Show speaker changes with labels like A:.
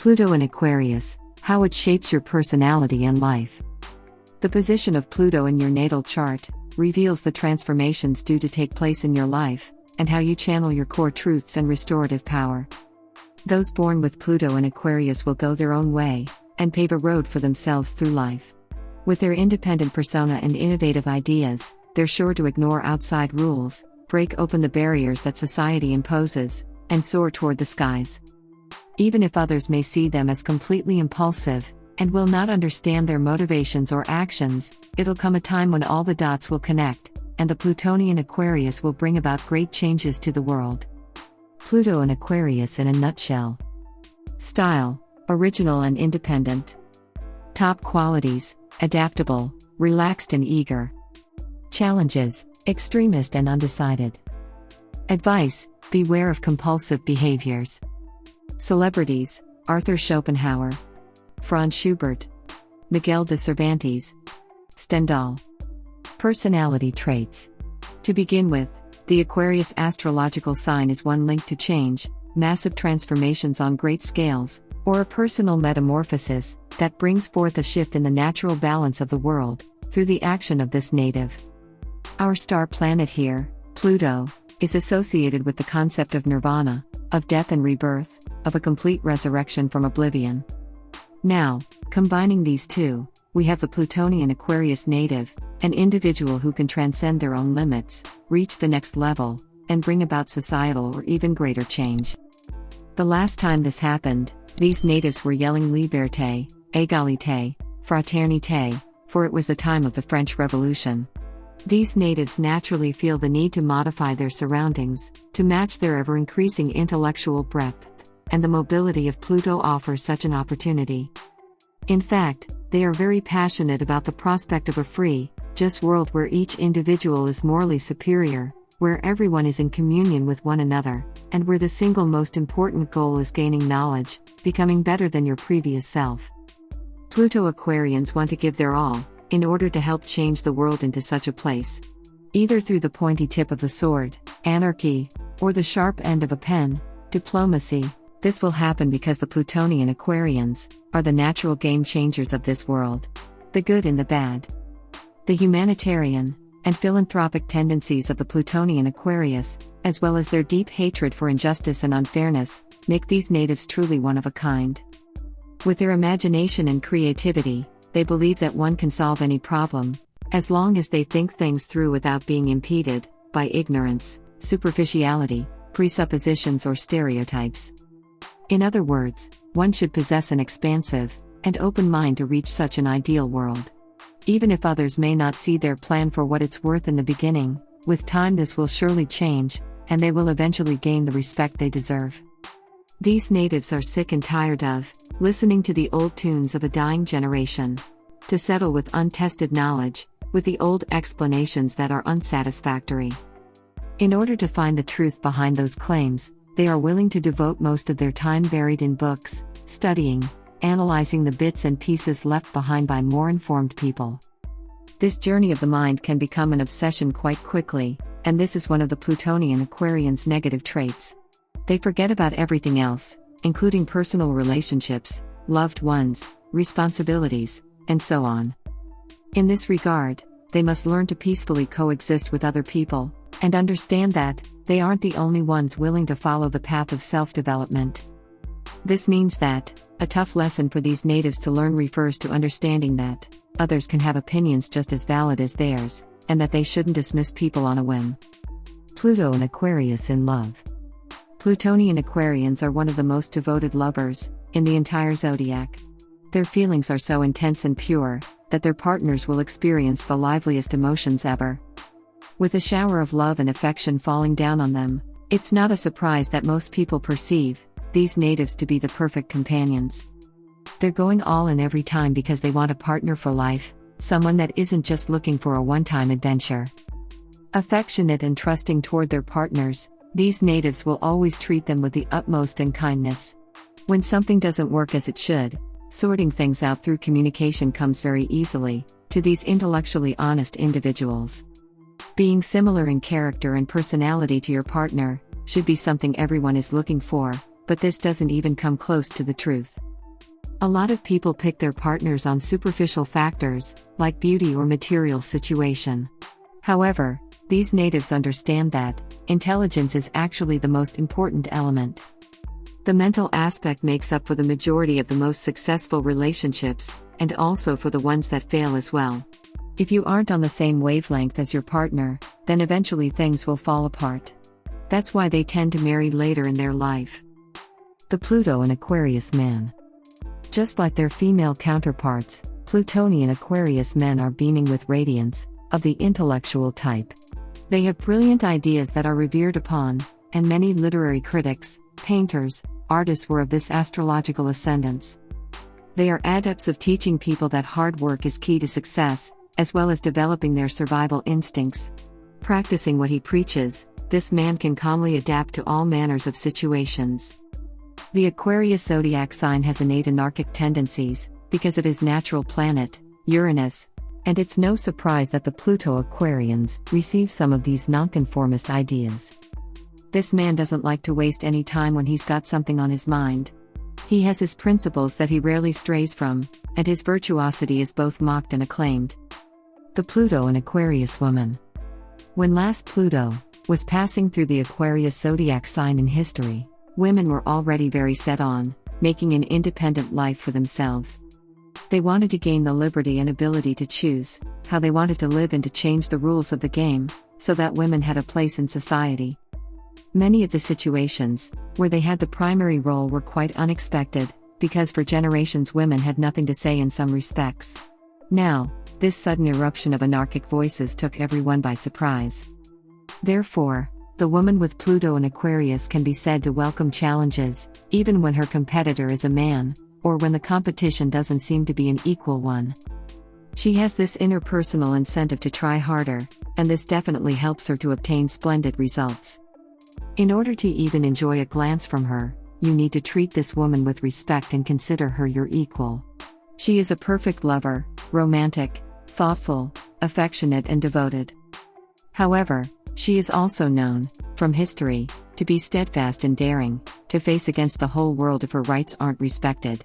A: Pluto and Aquarius, how it shapes your personality and life. The position of Pluto in your natal chart reveals the transformations due to take place in your life, and how you channel your core truths and restorative power. Those born with Pluto and Aquarius will go their own way, and pave a road for themselves through life. With their independent persona and innovative ideas, they're sure to ignore outside rules, break open the barriers that society imposes, and soar toward the skies. Even if others may see them as completely impulsive, and will not understand their motivations or actions, it'll come a time when all the dots will connect, and the Plutonian Aquarius will bring about great changes to the world. Pluto and Aquarius in a nutshell. Style: original and independent. Top qualities: adaptable, relaxed and eager. Challenges: extremist and undecided. Advice: beware of compulsive behaviors. Celebrities: Arthur Schopenhauer, Franz Schubert, Miguel de Cervantes, Stendhal. Personality traits. To begin with, the Aquarius astrological sign is one linked to change, massive transformations on great scales, or a personal metamorphosis that brings forth a shift in the natural balance of the world through the action of this native. Our star planet here, Pluto, is associated with the concept of nirvana, of death and rebirth, of a complete resurrection from oblivion. Now, combining these two, we have the Plutonian Aquarius native, an individual who can transcend their own limits, reach the next level, and bring about societal or even greater change. The last time this happened, these natives were yelling liberté, égalité, fraternité, for it was the time of the French Revolution. These natives naturally feel the need to modify their surroundings, to match their ever-increasing intellectual breadth, and the mobility of Pluto offers such an opportunity. In fact, they are very passionate about the prospect of a free, just world where each individual is morally superior, where everyone is in communion with one another, and where the single most important goal is gaining knowledge, becoming better than your previous self. Pluto Aquarians want to give their all, in order to help change the world into such a place. Either through the pointy tip of the sword, anarchy, or the sharp end of a pen, diplomacy. This will happen because the Plutonian Aquarians are the natural game changers of this world. The good and the bad. The humanitarian and philanthropic tendencies of the Plutonian Aquarius, as well as their deep hatred for injustice and unfairness, make these natives truly one of a kind. With their imagination and creativity, they believe that one can solve any problem, as long as they think things through without being impeded by ignorance, superficiality, presuppositions or stereotypes. In other words, one should possess an expansive and open mind to reach such an ideal world. Even if others may not see their plan for what it's worth in the beginning, with time this will surely change, and they will eventually gain the respect they deserve. These natives are sick and tired of listening to the old tunes of a dying generation, to settle with untested knowledge, with the old explanations that are unsatisfactory. In order to find the truth behind those claims, they are willing to devote most of their time buried in books, studying, analyzing the bits and pieces left behind by more informed people. This journey of the mind can become an obsession quite quickly, and this is one of the Plutonian Aquarians' negative traits. They forget about everything else, including personal relationships, loved ones, responsibilities, and so on. In this regard, they must learn to peacefully coexist with other people, and understand that they aren't the only ones willing to follow the path of self-development. This means that a tough lesson for these natives to learn refers to understanding that others can have opinions just as valid as theirs, and that they shouldn't dismiss people on a whim. Pluto and Aquarius in love. Plutonian Aquarians are one of the most devoted lovers in the entire zodiac. Their feelings are so intense and pure that their partners will experience the liveliest emotions ever. With a shower of love and affection falling down on them, it's not a surprise that most people perceive these natives to be the perfect companions. They're going all in every time because they want a partner for life, someone that isn't just looking for a one-time adventure. Affectionate and trusting toward their partners, these natives will always treat them with the utmost in kindness. When something doesn't work as it should, sorting things out through communication comes very easily to these intellectually honest individuals. Being similar in character and personality to your partner should be something everyone is looking for, but this doesn't even come close to the truth. A lot of people pick their partners on superficial factors, like beauty or material situation. However, these natives understand that intelligence is actually the most important element. The mental aspect makes up for the majority of the most successful relationships, and also for the ones that fail as well. If you aren't on the same wavelength as your partner, then eventually things will fall apart. That's why they tend to marry later in their life. The Pluto and Aquarius Man. Just like their female counterparts, Plutonian Aquarius men are beaming with radiance, of the intellectual type. They have brilliant ideas that are revered upon, and many literary critics, painters, artists were of this astrological ascendance. They are adepts of teaching people that hard work is key to success, as well as developing their survival instincts. Practicing what he preaches, this man can calmly adapt to all manners of situations. The Aquarius zodiac sign has innate anarchic tendencies, because of his natural planet, Uranus, and it's no surprise that the Pluto Aquarians receive some of these nonconformist ideas. This man doesn't like to waste any time when he's got something on his mind. He has his principles that he rarely strays from, and his virtuosity is both mocked and acclaimed. The Pluto and Aquarius woman. When last Pluto was passing through the Aquarius zodiac sign in history, women were already very set on making an independent life for themselves. They wanted to gain the liberty and ability to choose how they wanted to live and to change the rules of the game, so that women had a place in society. Many of the situations where they had the primary role were quite unexpected, because for generations women had nothing to say in some respects. Now, this sudden eruption of anarchic voices took everyone by surprise. Therefore, the woman with Pluto and Aquarius can be said to welcome challenges, even when her competitor is a man, or when the competition doesn't seem to be an equal one. She has this interpersonal incentive to try harder, and this definitely helps her to obtain splendid results. In order to even enjoy a glance from her, you need to treat this woman with respect and consider her your equal. She is a perfect lover, romantic, thoughtful, affectionate and devoted. However, she is also known, from history, to be steadfast and daring, to face against the whole world if her rights aren't respected.